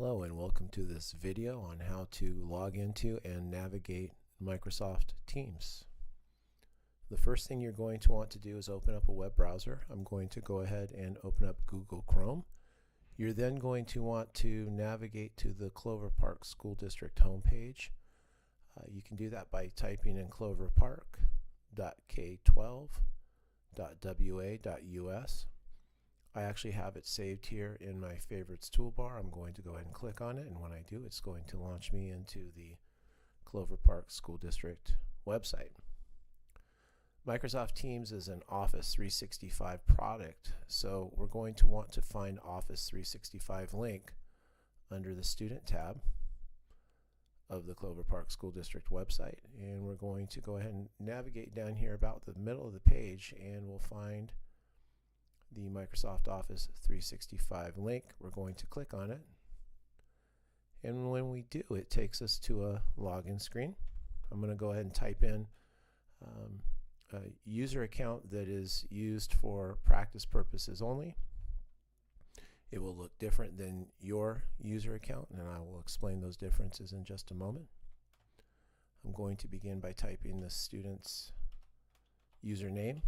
Hello and welcome to this video on how to log into and navigate Microsoft Teams. The first thing you're going to want to do is open up a web browser. I'm going to go ahead and open up Google Chrome. You're then going to want to navigate to the Clover Park School District homepage. You can do that by typing in cloverpark.k12.wa.us. I actually have it saved here in my favorites toolbar. I'm going to go ahead and click on it, and when I do, it's going to launch me into the Clover Park School District website. Microsoft Teams is an Office 365 product, so we're going to want to find Office 365 link under the Student tab of the Clover Park School District website, and we're going to go ahead and navigate down here about the middle of the page, and we'll find the Microsoft Office 365 link. We're going to click on it, and when we do, it takes us to a login screen. I'm going to go ahead and type in a user account that is used for practice purposes only. It will look different than your user account, and I will explain those differences in just a moment. I'm going to begin by typing the student's username,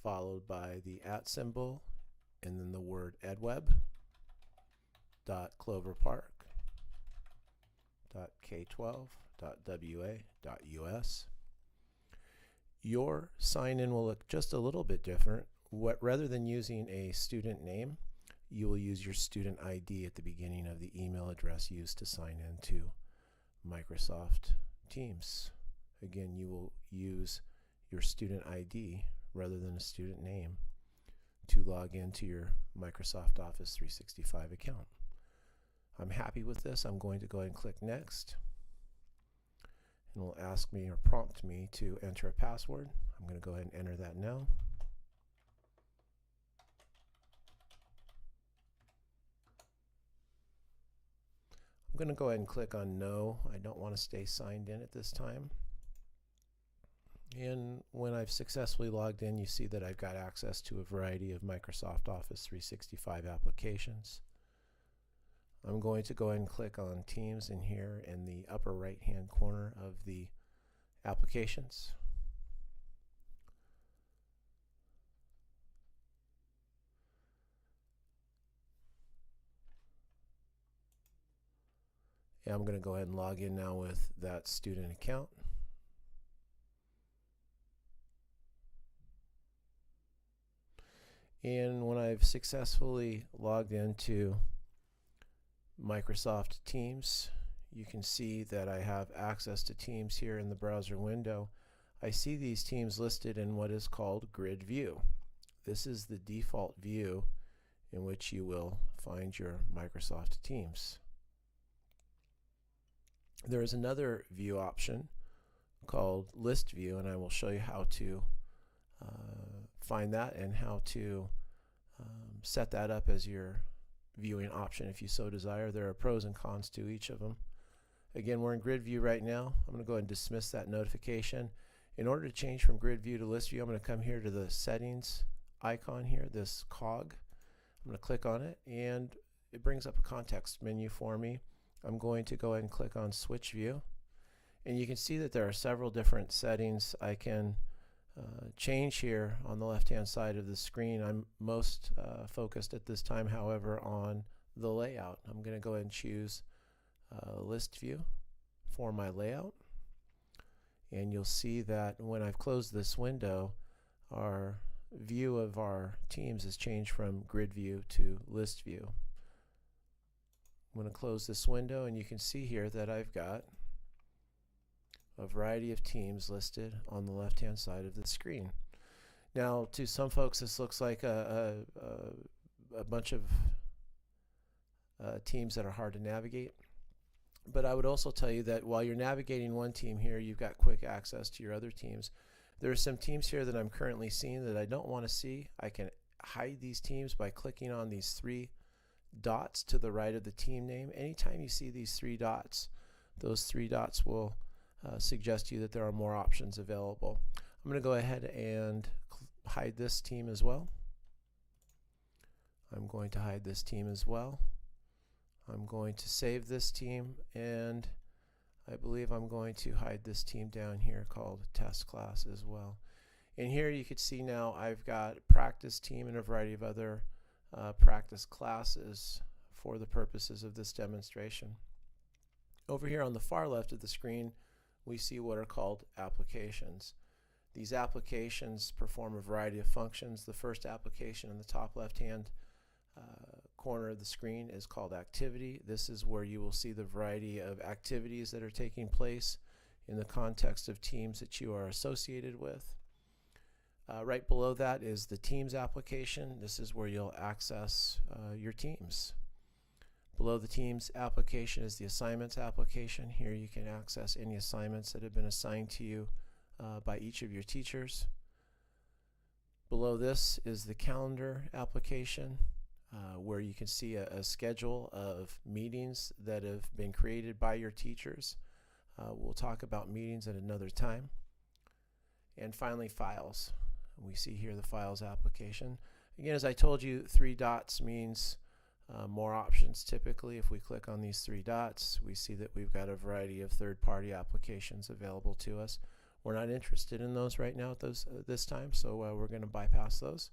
followed by the @ symbol, and then the word edweb.cloverpark.k12.wa.us. Your sign-in will look just a little bit different. Rather than using a student name, you will use your student ID at the beginning of the email address used to sign in to Microsoft Teams. Again, you will use your student ID rather than a student name to log into your Microsoft Office 365 account. I'm happy with this. I'm going to go ahead and click Next, and it will ask me or prompt me to enter a password. I'm going to go ahead and enter that now. I'm going to go ahead and click on No. I don't want to stay signed in at this time. And when I've successfully logged in, you see that I've got access to a variety of Microsoft Office 365 applications. I'm going to go ahead and click on Teams in here in the upper right hand corner of the applications. And I'm going to go ahead and log in now with that student account. And when I've successfully logged into Microsoft Teams, you can see that I have access to Teams here in the browser window. I see these teams listed in what is called Grid View. This is the default view in which you will find your Microsoft Teams. There is another view option called List View, and I will show you how to find that and how to set that up as your viewing option if you so desire. There are pros and cons to each of them. Again, we're in Grid View right now. I'm going to go ahead and dismiss that notification. In order to change from Grid View to List View, I'm going to come here to the settings icon here, this cog. I'm going to click on it, and it brings up a context menu for me. I'm going to go ahead and click on Switch View, and you can see that there are several different settings I can change here on the left hand side of the screen. I'm most focused at this time, however, on the layout. I'm going to go ahead and choose List View for my layout, and you'll see that when I've closed this window, our view of our teams has changed from Grid View to List View. I'm going to close this window, and you can see here that I've got a variety of teams listed on the left hand side of the screen. Now, to some folks, this looks like a bunch of teams that are hard to navigate, but I would also tell you that while you're navigating one team here, you've got quick access to your other teams. There are some teams here that I'm currently seeing that I don't want to see. I can hide these teams by clicking on these three dots to the right of the team name. Anytime you see these three dots, those three dots will suggest to you that there are more options available. I'm going to go ahead and hide this team as well. I'm going to hide this team as well. I'm going to save this team, and I believe I'm going to hide this team down here called test class as well. And here you can see now I've got practice team and a variety of other practice classes for the purposes of this demonstration. Over here on the far left of the screen, we see what are called applications. These applications perform a variety of functions. The first application in the top left-hand corner of the screen is called activity. This is where you will see the variety of activities that are taking place in the context of teams that you are associated with. Right below that is the teams application. This is where you'll access your teams. Below the teams application is the assignments application. Here you can access any assignments that have been assigned to you by each of your teachers. Below this is the calendar application, where you can see a schedule of meetings that have been created by your teachers. We'll talk about meetings at another time. And finally, files. We see here the files application. Again, as I told you, 3 dots means more options. Typically, if we click on these 3 dots, we see that we've got a variety of third-party applications available to us. We're not interested in those right now at this time, so we're going to bypass those.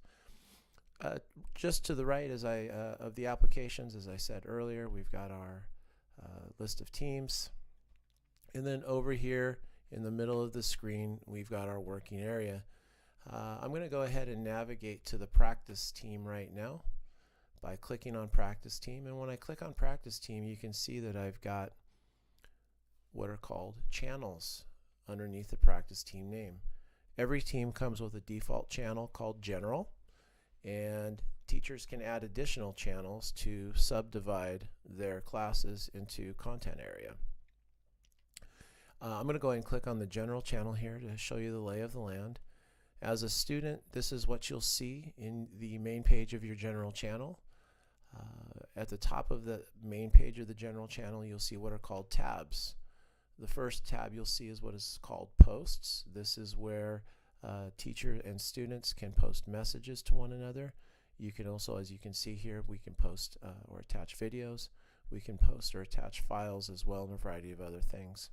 Just to the right of the applications, as I said earlier, we've got our list of teams. And then over here in the middle of the screen, we've got our working area. I'm going to go ahead and navigate to the practice team right now by clicking on practice team. And when I click on practice team, you can see that I've got what are called channels underneath the practice team name. Every team comes with a default channel called general, and teachers can add additional channels to subdivide their classes into content area. I'm going to go ahead and click on the general channel here to show you the lay of the land. As a student, this is what you'll see in the main page of your general channel. At the top of the main page of the general channel, you'll see what are called tabs. The first tab you'll see is what is called posts. This is where teacher and students can post messages to one another. You can also, as you can see here, we can post or attach videos. We can post or attach files as well, and a variety of other things.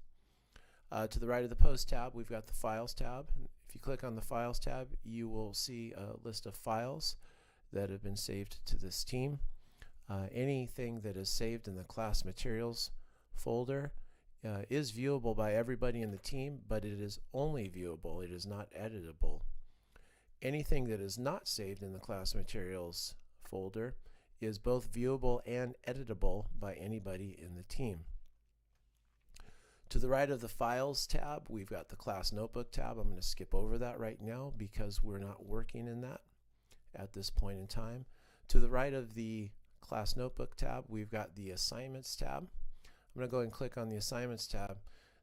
To the right of the Post tab, we've got the Files tab. If you click on the Files tab, you will see a list of files that have been saved to this team. Anything that is saved in the class materials folder is viewable by everybody in the team, but it is only viewable. It is not editable. Anything that is not saved in the class materials folder is both viewable and editable by anybody in the team. To the right of the Files tab, we've got the Class Notebook tab. I'm going to skip over that right now because we're not working in that at this point in time. To the right of the Class Notebook tab, we've got the Assignments tab. I'm going to go ahead and click on the Assignments tab.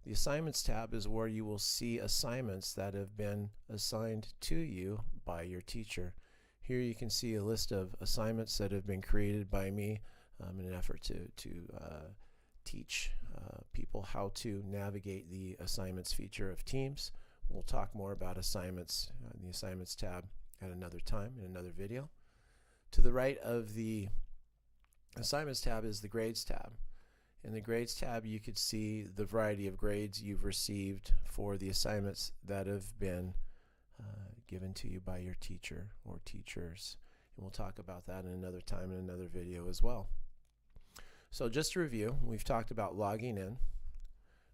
The Assignments tab is where you will see assignments that have been assigned to you by your teacher. Here you can see a list of assignments that have been created by me in an effort to teach people how to navigate the assignments feature of Teams. We'll talk more about assignments in the Assignments tab at another time in another video. To the right of the Assignments tab is the Grades tab. In the Grades tab, you could see the variety of grades you've received for the assignments that have been given to you by your teacher or teachers. And we'll talk about that in another time in another video as well. So just to review, we've talked about logging in.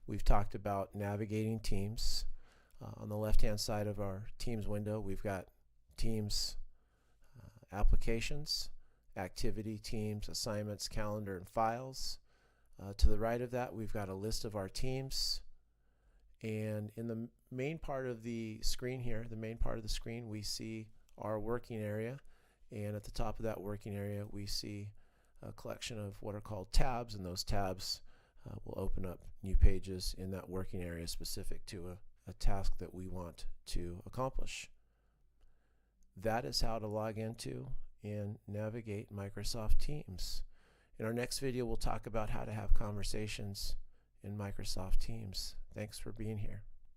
We've talked about navigating Teams. On the left-hand side of our Teams window, we've got Teams applications, activity, Teams, assignments, calendar, and files. To the right of that, we've got a list of our teams. And in the main part of the screen here, we see our working area. And at the top of that working area, we see a collection of what are called tabs, and those tabs will open up new pages in that working area specific to a task that we want to accomplish. That is how to log into and navigate Microsoft Teams. In our next video, we'll talk about how to have conversations in Microsoft Teams. Thanks for being here.